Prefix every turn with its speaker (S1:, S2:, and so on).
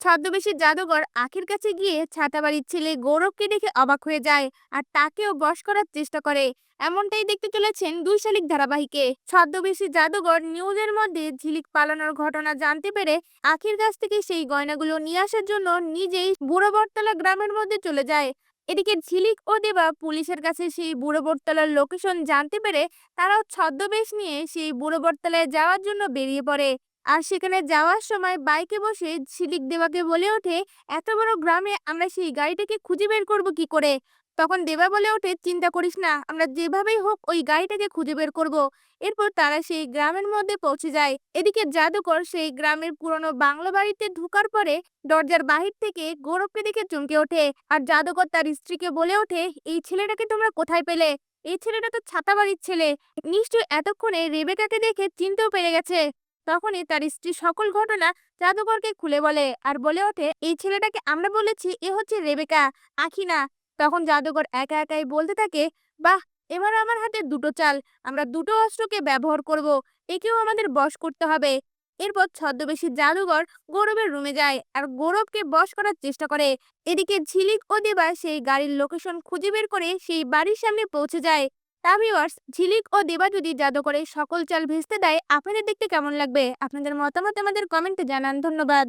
S1: ছদ্মবেশী জাদুকর আখির কাছে গিয়ে ছাতাবাড়ির ছেলে গৌরবকে দেখে অবাক হয়ে যায় আর তাকেও বশ করার চেষ্টা করে। এমনটাই দেখতে চলেছেন দুই শালিক ধারাবাহিকে। ছদ্মবেশী জাদুকর নিউজের মধ্যে ঝিলিক পালানোর ঘটনা জানতে পেরে আখির কাছ থেকে সেই গয়নাগুলো নিয়ে আসার জন্য নিজেই বুড়ো বটতলা গ্রামের মধ্যে চলে যায়। এদিকে ঝিলিক ও দেবা পুলিশের কাছে সেই বুড়ো বটতলার লোকেশন জানতে পেরে তারাও ছদ্মবেশ নিয়ে সেই বুড়ো বটতলায় যাওয়ার জন্য বেরিয়ে পড়ে। আর সেখানে যাওয়ার সময় বাইকে বসে ঝিলিক দেবাকে বলে ওঠে, এত বড় গ্রামে আমরা সেই গাড়িটাকে খুঁজে বের করব কি করে। তখন দেবা বলে ওঠে, চিন্তা করিস না, আমরা যেভাবেই হোক ওই গাড়িটাকে খুঁজে বের করব। এরপর তারা সেই গ্রামের মধ্যে পৌঁছে যায়। এদিকে জাদুকর সেই গ্রামের পুরনো বাংলো বাড়িতে ঢোকার পরে দরজার বাহির থেকে গৌরবকে দেখে চমকে ওঠে। আর জাদুকর তার স্ত্রীকে বলে ওঠে, এই ছেলেটাকে তোমরা কোথায় পেলে? এই ছেলেটা তো ছাতাবাড়ির ছেলে, নিশ্চয়ই এতক্ষণে রেবেকাকে দেখে চিনতেও পেরে গেছে। তখনই তার স্ত্রী সকল ঘটনা জাদুকরকে খুলে বলে আর বলে ওঠে, এই ছেলেটাকে আমরা বলেছি এ হচ্ছে রেবেকা, আখি না। তখন জাদুকর একা একাই বলতে থাকে, বাহ, এবার আমার হাতে দুটো চাল, আমরা দুটো অস্ত্রকে ব্যবহার করব, একেও আমাদের বশ করতে হবে। এরপর ছদ্মবেশী জাদুকর গৌরবের রুমে যায় আর গৌরবকে বশ করার চেষ্টা করে। এদিকে ঝিলিক ও দেবা সেই গাড়ির লোকেশন খুঁজে বের করে সেই বাড়ির সামনে পৌঁছে যায়। তা ভিউয়ার্স, ঝিলিক ও দেবা যদি জাদুকরের সকল চাল ভেস্তে দেয়, আপনাদের দেখতে কেমন লাগবে? আপনাদের মতামত আমাদের কমেন্টে জানান। ধন্যবাদ।